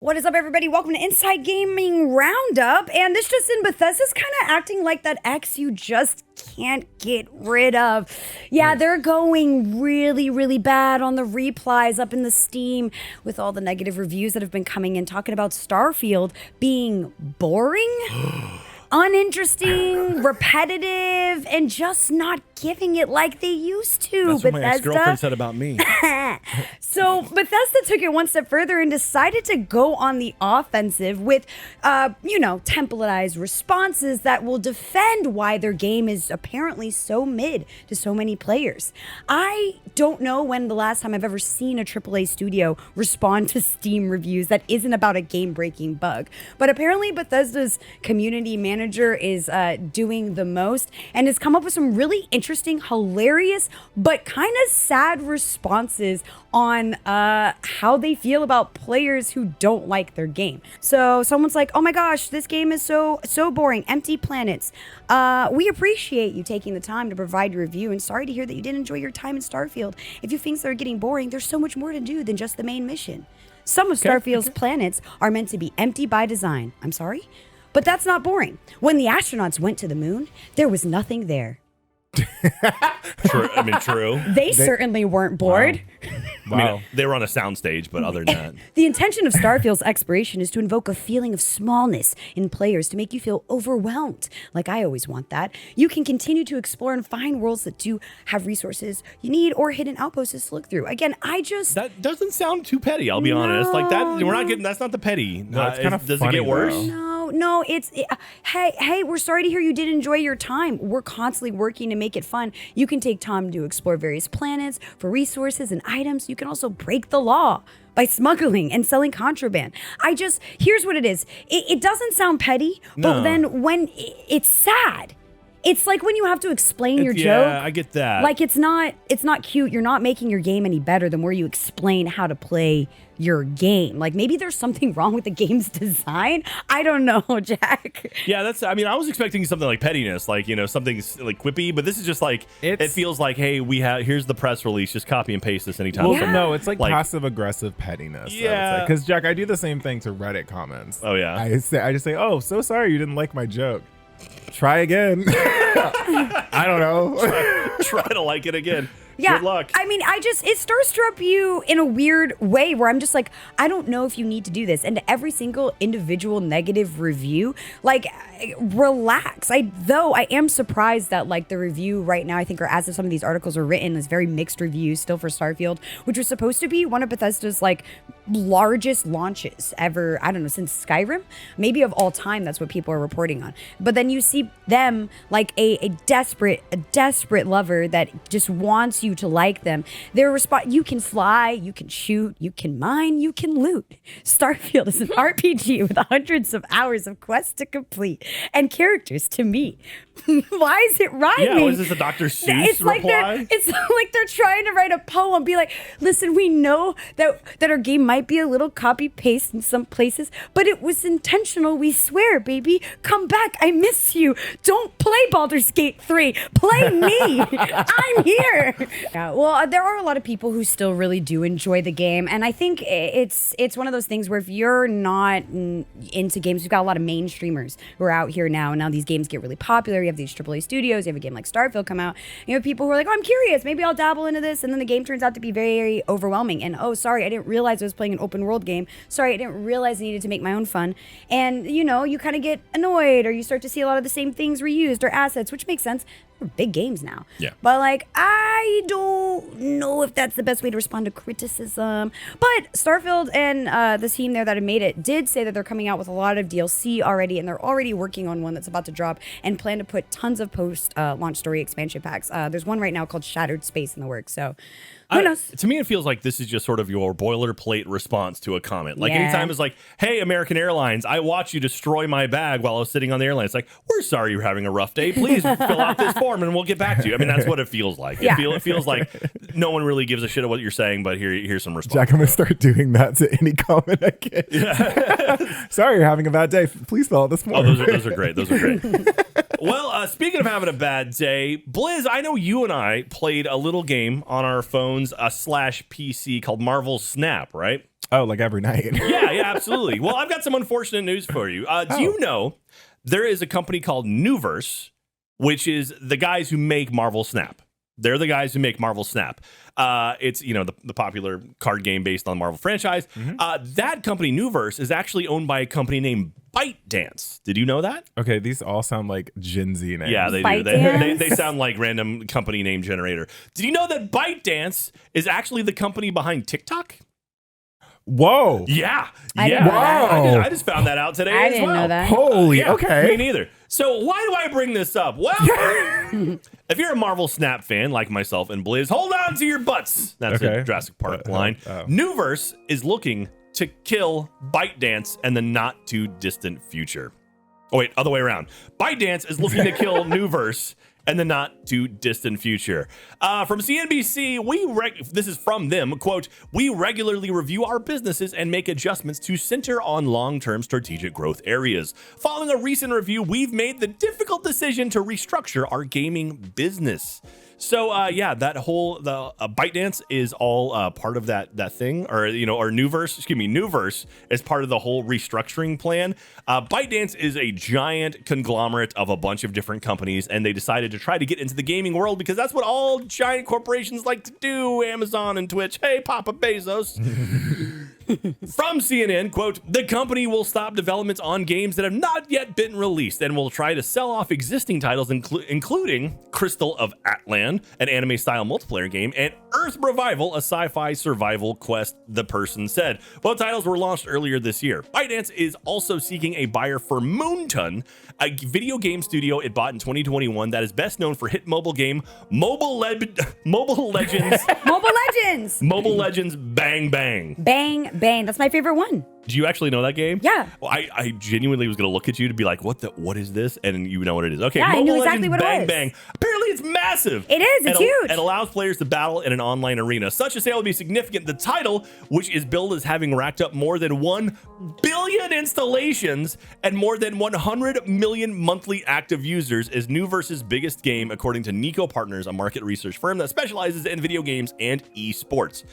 What is up, everybody? Welcome to Inside Gaming Roundup. And this just in, Bethesda's kind of acting like that ex you just can't get rid of. Yeah, they're going really bad on the replies up in the Steam with all the negative reviews that have been coming in, talking about Starfield being boring, uninteresting, repetitive, and just not giving it like they used to. That's what my ex-girlfriend said about me. So Bethesda took it one step further and decided to go on the offensive with, templatized responses that will defend why their game is apparently so mid to so many players. I don't know when the last time I've ever seen a AAA studio respond to Steam reviews that isn't about a game-breaking bug. But apparently Bethesda's community manager is doing the most and has come up with some really interesting, hilarious, but kind of sad responses on how they feel about players who don't like their game. So someone's like, oh my gosh, this game is so boring, empty planets. We appreciate you taking the time to provide your review, and sorry to hear that you didn't enjoy your time in Starfield. If you think they're getting boring, there's so much more to do than just the main mission. Some of Starfield's planets are meant to be empty by design. I'm sorry, but that's not boring. When the astronauts went to the moon, there was nothing there. True. They certainly weren't bored. Wow. I mean, they were on a soundstage, but other than that. The intention of Starfield's exploration is to invoke a feeling of smallness in players to make you feel overwhelmed. Like I always want that. You can continue to explore and find worlds that do have resources you need or hidden outposts to look through. Again, that doesn't sound too petty, I'll be honest. Like that, we're not getting, that's not the petty. No, it's kind of does funny, it get worse? No, hey, we're sorry to hear you didn't enjoy your time. We're constantly working to make it fun. You can take time to explore various planets for resources and items. You can also break the law by smuggling and selling contraband. Here's what it is. It doesn't sound petty, but then when it's sad. It's like when you have to explain your joke. Yeah, I get that. Like it's not cute. You're not making your game any better the more you explain how to play your game. Like maybe there's something wrong with the game's design. I don't know, Jack. Yeah, I was expecting something like pettiness, like, something like quippy, but this is just like, it feels like, hey, here's the press release, just copy and paste this anytime. Well, no, it's like passive aggressive pettiness. Yeah. Because Jack, I do the same thing to Reddit comments. Oh yeah. I just say, oh, so sorry you didn't like my joke. Try again. I don't know. Try to like it again. Yeah, good luck. I mean, it starstruck you in a weird way where I'm just like, I don't know if you need to do this. And to every single individual negative review, like, relax. I am surprised that like the review right now, I think, or as of some of these articles are written, is very mixed reviews still for Starfield, which was supposed to be one of Bethesda's like largest launches ever. I don't know, since Skyrim, maybe of all time. That's what people are reporting on. But then you see them like a desperate lover that just wants you to like them. Their response: you can fly, you can shoot, you can mine, you can loot. Starfield is an RPG with hundreds of hours of quests to complete and characters to meet. Why is it rhyming? Yeah, was this a Dr. Seuss reply? It's like they're trying to write a poem. Be like, listen, we know that our game might be a little copy paste in some places, but it was intentional. We swear, baby. Come back. I miss you. Don't play Baldur's Gate 3. Play me. I'm here. Yeah, well, there are a lot of people who still really do enjoy the game, and I think it's one of those things where if you're not into games, we've got a lot of mainstreamers who are out here now, and now these games get really popular. You have these AAA studios, you have a game like Starfield come out, you have people who are like, oh, I'm curious, maybe I'll dabble into this, and then the game turns out to be very overwhelming, and oh, sorry, I didn't realize I was playing an open world game, sorry, I didn't realize I needed to make my own fun, and you kind of get annoyed, or you start to see a lot of the same things reused, or assets, which makes sense. They're big games now. Yeah. But like, I don't know if that's the best way to respond to criticism. But Starfield and the team there that have made it did say that they're coming out with a lot of DLC already, and they're already working on one that's about to drop, and plan to put tons of post-launch story expansion packs. There's one right now called Shattered Space in the works, so who knows? To me, it feels like this is just sort of your boilerplate response to a comment. Like anytime it's like, hey, American Airlines, I watched you destroy my bag while I was sitting on the airline. It's like, we're sorry you're having a rough day. Please fill out this form and we'll get back to you. I mean, that's what it feels like. Yeah. It feels like no one really gives a shit of what you're saying, but here's some response. Jack, I'm going to start doing that to any comment I get. Yeah. Sorry you're having a bad day. Please fill out this form. Oh, those are great. Those are great. Well, speaking of having a bad day, Blizz, I know you and I played a little game on our phones /PC called Marvel Snap, right? Oh, like every night. Yeah, absolutely. Well, I've got some unfortunate news for you. Do you know there is a company called Newverse, which is the guys who make Marvel Snap? They're the guys who make Marvel Snap. It's, the popular card game based on the Marvel franchise. That company, Newverse, is actually owned by a company named ByteDance. Did you know that? Okay, these all sound like Gen Z names. Yeah, they do. They sound like random company name generator. Did you know that ByteDance is actually the company behind TikTok? Whoa. Yeah. I didn't know that. I just found that out today I as didn't well. know that. Holy, okay. Me neither. So why do I bring this up? Well, if you're a Marvel Snap fan like myself and Blizz, hold on to your butts. That's a Jurassic Park line. Newverse is looking to kill ByteDance in the not too distant future. Oh, wait, other way around. ByteDance is looking to kill Newverse in the not too distant future. From CNBC, this is from them, quote, "We regularly review our businesses and make adjustments to center on long-term strategic growth areas. Following a recent review, we've made the difficult decision to restructure our gaming business." So that whole ByteDance is all part of that thing, or Newverse is part of the whole restructuring plan. ByteDance is a giant conglomerate of a bunch of different companies, and they decided to try to get into the gaming world because that's what all giant corporations like to do. Amazon and Twitch. Hey, Papa Bezos. From CNN, quote, "The company will stop developments on games that have not yet been released and will try to sell off existing titles, including Crystal of Atlan, an anime-style multiplayer game, and Earth Revival, a sci-fi survival quest," the person said. Both titles were launched earlier this year. ByteDance is also seeking a buyer for Moonton, a video game studio it bought in 2021 that is best known for hit mobile game Mobile Legends. Mobile Legends. Mobile Legends Bang Bang. Bang Bang. That's my favorite one. Do you actually know that game? Yeah. Well, I genuinely was going to look at you to be like, what is this? And you know what it is. Okay, yeah, Mobile I knew Legends exactly what Bang it was. Bang. Apparently it's massive. It is. It's huge. It allows players to battle in an online arena. Such a sale would be significant. The title, which is billed as having racked up more than 1 billion installations and more than 100 million monthly active users, is Newverse's biggest game, according to Nico Partners, a market research firm that specializes in video games and esports.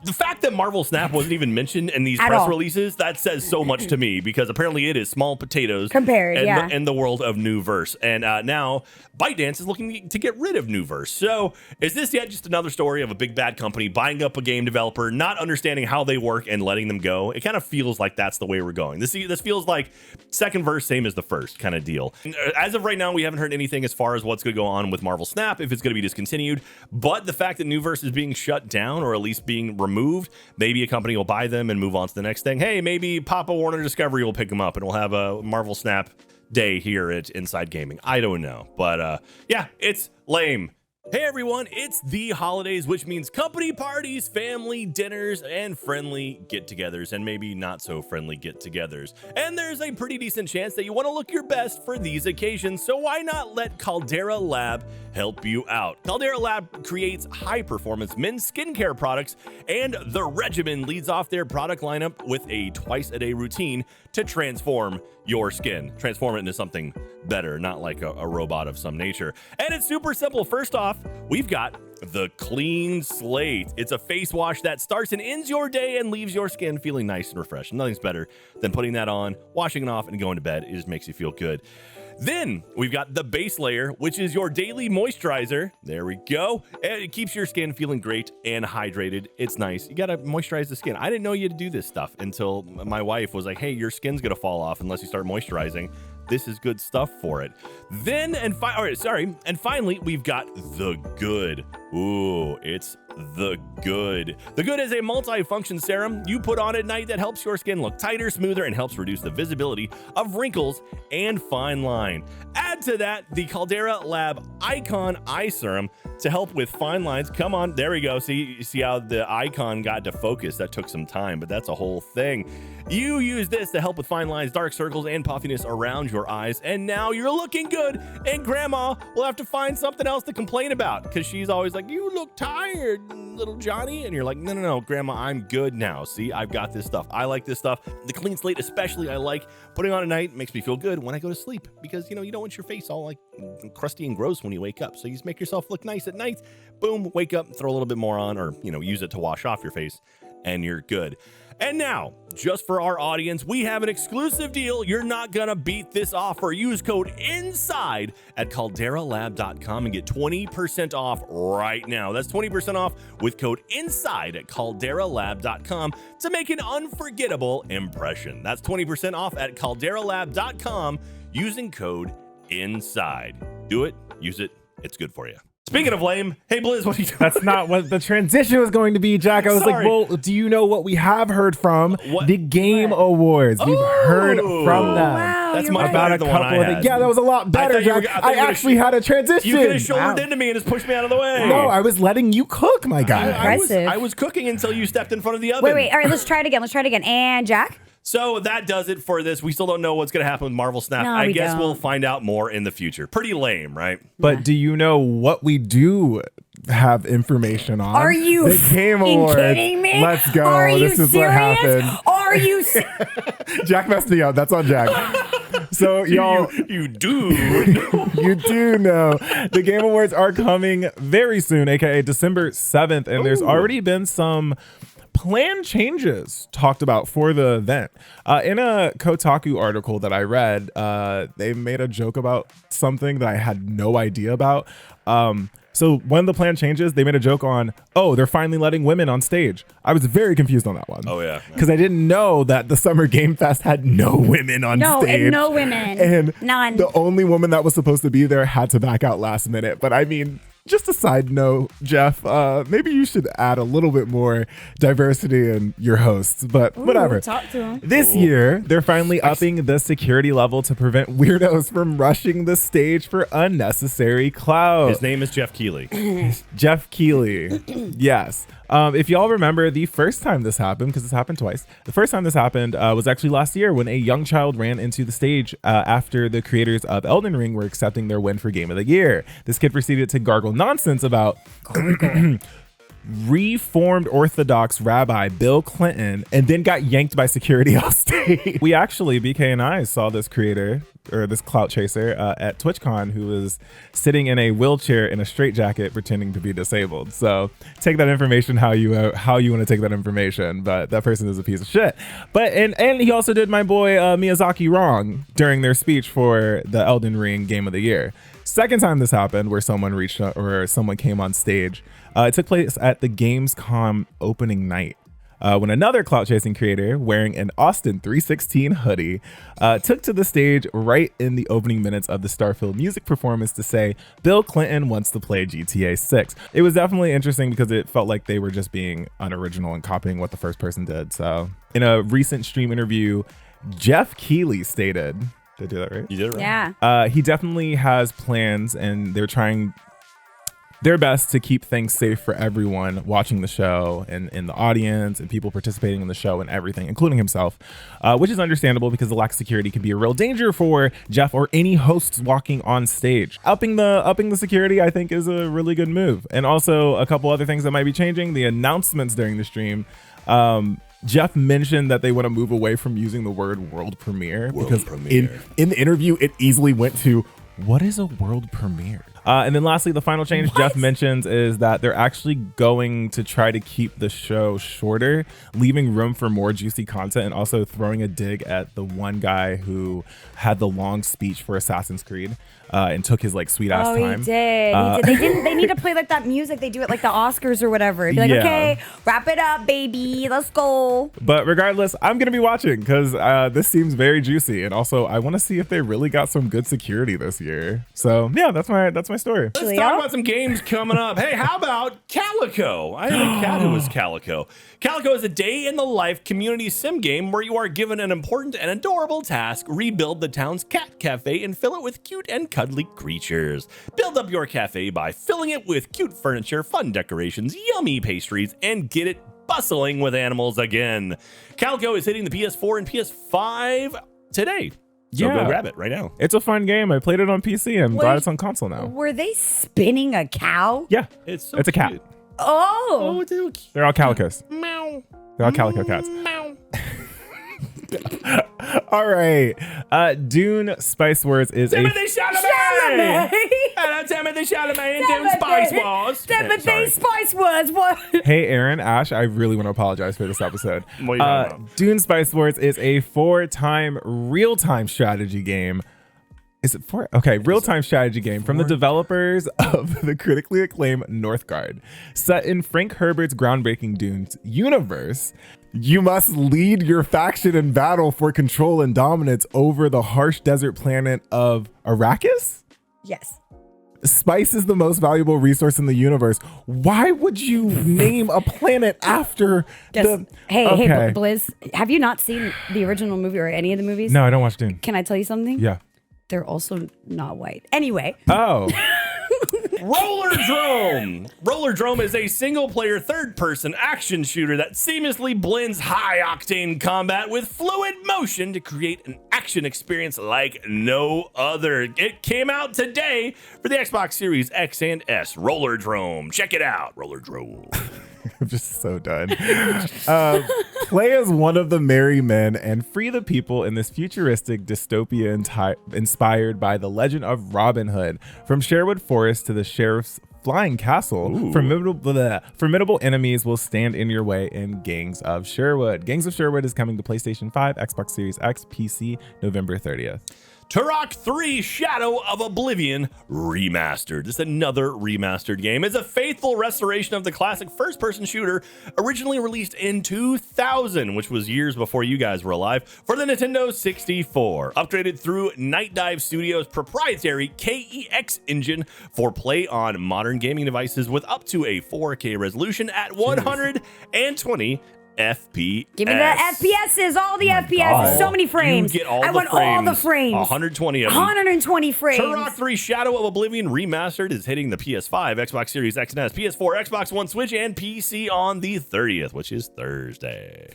The fact that Marvel Snap wasn't even mentioned in these press releases, that says so much to me, because apparently it is small potatoes compared in the world of Newverse. And now ByteDance is looking to get rid of Newverse. So is this yet just another story of a big bad company buying up a game developer, not understanding how they work and letting them go? It kind of feels like that's the way we're going. This feels like second verse, same as the first kind of deal. As of right now, we haven't heard anything as far as what's going to go on with Marvel Snap, if it's going to be discontinued. But the fact that Newverse is being shut down, or at least being removed, maybe a company will buy them and move on to the next thing. Hey, maybe Papa Warner Discovery will pick them up and we'll have a Marvel Snap day here at Inside Gaming. I don't know, but yeah, it's lame. Hey everyone, it's the holidays, which means company parties, family dinners, and friendly get-togethers, and maybe not so friendly get-togethers. And there's a pretty decent chance that you want to look your best for these occasions, so why not let Caldera Lab help you out? Caldera Lab creates high-performance men's skincare products, and The Regimen leads off their product lineup with a twice-a-day routine to transform your skin. Transform it into something better, not like a robot of some nature. And it's super simple. First off, we've got the Clean Slate. It's a face wash that starts and ends your day and leaves your skin feeling nice and refreshed. Nothing's better than putting that on, washing it off, and going to bed. It just makes you feel good. Then we've got the base layer, which is your daily moisturizer. There we go. And it keeps your skin feeling great and hydrated. It's nice. You got to moisturize the skin. I didn't know you had to do this stuff until my wife was like, hey, your skin's going to fall off unless you start moisturizing. This is good stuff for it. And finally, we've got the Good. Ooh, it's the Good. The Good is a multi-function serum you put on at night that helps your skin look tighter, smoother, and helps reduce the visibility of wrinkles and fine line. Add to that the Caldera Lab Icon Eye Serum to help with fine lines. Come on, there we go. See how the icon got to focus? That took some time, but that's a whole thing. You use this to help with fine lines, dark circles, and puffiness around your eyes, and now you're looking good, and Grandma will have to find something else to complain about, because she's always like, you look tired, little Johnny, and you're like, no, Grandma, I'm good now. See, I've got this stuff. I like this stuff. The Clean Slate especially, I like putting on at night. Makes me feel good when I go to sleep, because, you don't want your face all like crusty and gross when you wake up, so you just make yourself look nice at night. Boom, wake up, throw a little bit more on, or, use it to wash off your face, and you're good. And now, just for our audience, we have an exclusive deal. You're not going to beat this offer. Use code INSIDE at calderalab.com and get 20% off right now. That's 20% off with code INSIDE at calderalab.com to make an unforgettable impression. That's 20% off at calderalab.com using code INSIDE. Do it, use it, it's good for you. Speaking of lame, hey Blizz, what are you doing? That's not what the transition was going to be, Jack. I was Sorry. like, well, do you know what we have heard from the Game Awards? We've heard from them. Wow, That's you're my right. better About a than the one couple I of had. Yeah, that was a lot better, you were- Jack. I thought I you were gonna actually had a transition. You could have shouldered into me and just pushed me out of the way. No, I was letting you cook, my guy. Impressive. I was cooking until you stepped in front of the oven. Wait. All right, let's try it again. And Jack? So that does it for this. We still don't know what's going to happen with Marvel Snap. No, I we guess don't. we'll find out more in the future. Pretty lame, right? But do you know what we do have information on? Are you the Game Awards? kidding me? Let's go. Are you This is serious? what happened. Are you Jack messed me up. That's on Jack. So y'all, You do. you do know the Game Awards are coming very soon, aka December 7th, and there's already been some plan changes talked about for the event. In a Kotaku article that I read, they made a joke about something that I had no idea about. So one of the plan changes, they made a joke on, they're finally letting women on stage. I was very confused on that one. Oh, yeah. Because I didn't know that the Summer Game Fest had no women on stage. and no women. And None. the only woman that was supposed to be there had to back out last minute. But I mean, just a side note, Jeff, maybe you should add a little bit more diversity in your hosts, but whatever. Talk to him. This year, they're finally upping the security level to prevent weirdos from rushing the stage for unnecessary clout. His name is Jeff Keighley. Jeff Keighley. Yes. If y'all remember the first time this happened, because this happened twice, the first time this happened was actually last year when a young child ran into the stage after the creators of Elden Ring were accepting their win for Game of the Year. This kid proceeded to gargle nonsense about Reformed Orthodox Rabbi Bill Clinton and then got yanked by security off stage. We actually, BK and I saw this creator or this clout chaser at TwitchCon who was sitting in a wheelchair in a straitjacket pretending to be disabled. So take that information how you want to take that information, but that person is a piece of shit. But and he also did my boy Miyazaki wrong during their speech for the Elden Ring Game of the Year. Second time this happened where someone reached out or someone came on stage. It took place at the Gamescom opening night. When another clout chasing creator wearing an Austin 316 hoodie took to the stage right in the opening minutes of the Starfield music performance to say, Bill Clinton wants to play GTA 6. It was definitely interesting because it felt like they were just being unoriginal and copying what the first person did. So in a recent stream interview, Jeff Keighley stated, did I do that right? You did it right. Yeah. He definitely has plans and they're trying their best to keep things safe for everyone watching the show and in the audience and people participating in the show and everything, including himself, which is understandable because the lack of security can be a real danger for Jeff or any hosts walking on stage. Upping the security, I think, is a really good move. And also a couple other things that might be changing. The announcements during the stream. Jeff mentioned that they want to move away from using the word world premiere because premiere. in the interview, it easily went to, what is a world premiere? And then lastly, the final change Jeff mentions is that they're actually going to try to keep the show shorter, leaving room for more juicy content and also throwing a dig at the one guy who had the long speech for Assassin's Creed and took his like sweet ass time. He did. They need to play like that music. They do it like the Oscars or whatever. It'd be like, Yeah. okay, wrap it up, baby. Let's go. But regardless, I'm going to be watching because this seems very juicy. And also, I want to see if they really got some good security this year. So yeah, that's my story. Let's talk about some games coming up. Hey, how about Calico? I had a cat who was Calico. Calico is a day in the life community sim game where you are given an important and adorable task: rebuild the town's cat cafe and fill it with cute and cuddly creatures. Build up your cafe by filling it with cute furniture, fun decorations, yummy pastries, and get it bustling with animals again. Calico is hitting the PS4 and PS5 today. So go grab it right now. It's a fun game. I played it on PC. I'm glad it's on console now. Were they spinning a cow? Yeah, It's a cat. cute. Oh. it's so cute. They're all calicos. Meow. They're all calico cats. Meow. All right. Dune Spice Words is Timothy Chalamet! Hey, Shout out Timothy Chalamet and Dune Spice Wars. Timothy Spice Wars. What? Hey, Aaron, Ash, I really want to apologize for this episode. What are you talking about? Dune Spice Wars is a 4-time real-time strategy game. Is it four? Okay, real-time strategy game from the developers of the critically acclaimed Northgard. Set in Frank Herbert's groundbreaking Dune universe, you must lead your faction in battle for control and dominance over the harsh desert planet of Arrakis? Yes. Spice is the most valuable resource in the universe. Why would you name a planet after the... Hey, Okay. hey, Blizz, have you not seen the original movie or any of the movies? No, I don't watch Dune. Can I tell you something? Yeah. They're also not white. Anyway. Oh. Rollerdrome. Rollerdrome is a single-player third-person action shooter that seamlessly blends high-octane combat with fluid motion to create an action experience like no other. It came out today for the Xbox Series X and S. Rollerdrome. Check it out. Rollerdrome. I'm just so done. Play as one of the merry men and free the people in this futuristic dystopia inspired by the legend of Robin Hood. From Sherwood Forest to the Sheriff's Flying Castle, formidable enemies will stand in your way in Gangs of Sherwood. Gangs of Sherwood is coming to PlayStation 5, Xbox Series X, PC, November 30th. Turok 3 Shadow of Oblivion Remastered. This is another remastered game. It's a faithful restoration of the classic first-person shooter originally released in 2000, which was years before you guys were alive, for the Nintendo 64. Upgraded through Night Dive Studios' proprietary KEX engine for play on modern gaming devices with up to a 4K resolution at 120 FPS. Give me the FPSs, all the FPSs, God. so many frames. You get all I the want all the frames. 120 of them. 120 frames. Turok 3 Shadow of Oblivion Remastered is hitting the PS5, Xbox Series X and S, PS4, Xbox One, Switch, and PC on the 30th, which is Thursday.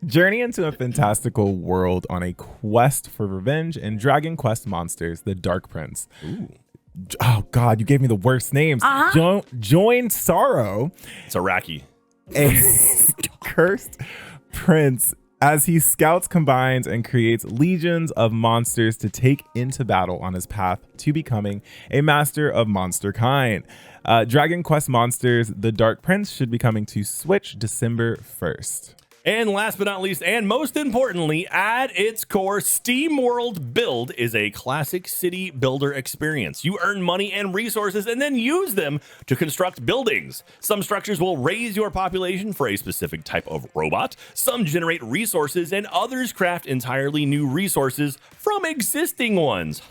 Journey into a fantastical world on a quest for revenge in Dragon Quest Monsters, The Dark Prince. Ooh. Oh, God, you gave me the worst names. Join Sorrow, It's Iraqi. a cursed prince, as he scouts, combines, and creates legions of monsters to take into battle on his path to becoming a master of monster kind. Dragon Quest Monsters, The Dark Prince should be coming to Switch December 1st. And last but not least, and most importantly, at its core, SteamWorld Build is a classic city builder experience. You earn money and resources and then use them to construct buildings. Some structures will raise your population for a specific type of robot. Some generate resources and others craft entirely new resources from existing ones.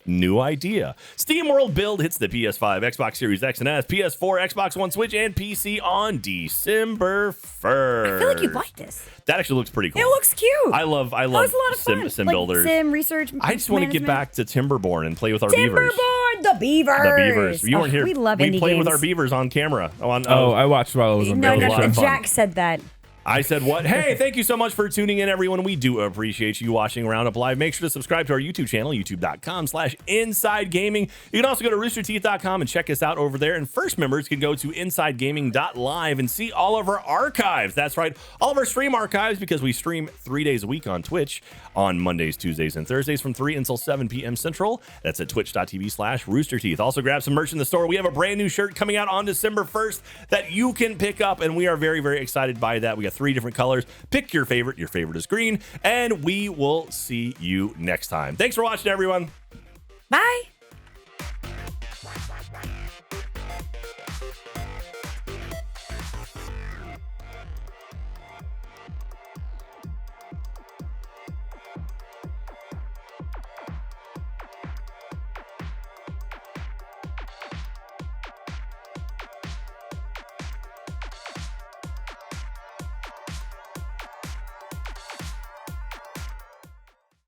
New idea. SteamWorld Build hits the PS5, Xbox Series X and S, PS4, Xbox One, Switch, and PC on December 1st. I feel like you'd like this. That actually looks pretty cool. It looks cute. I love That was a lot of fun. sim Like builders. Sim research. I just want to get back to Timberborn and play with our Timberborn, beavers. the beavers. The beavers. You weren't here. We love We indie played games. with our beavers on camera. I watched while I was on No, It was a lot of fun. Jack said that. I said what? Hey, thank you so much for tuning in, everyone. We do appreciate you watching Roundup Live. Make sure to subscribe to our YouTube channel, youtube.com/Inside Gaming. You can also go to roosterteeth.com and check us out over there. And first members can go to insidegaming.live and see all of our archives. That's right, all of our stream archives, because we stream 3 days a week on Twitch on Mondays, Tuesdays, and Thursdays from 3 until 7 p.m. Central. That's at twitch.tv/roosterteeth. Also grab some merch in the store. We have a brand new shirt coming out on December 1st that you can pick up, and we are very, very excited by that. We got 3 different colors. Pick your favorite. Your favorite is green, and we will see you next time. Thanks for watching, everyone. Bye.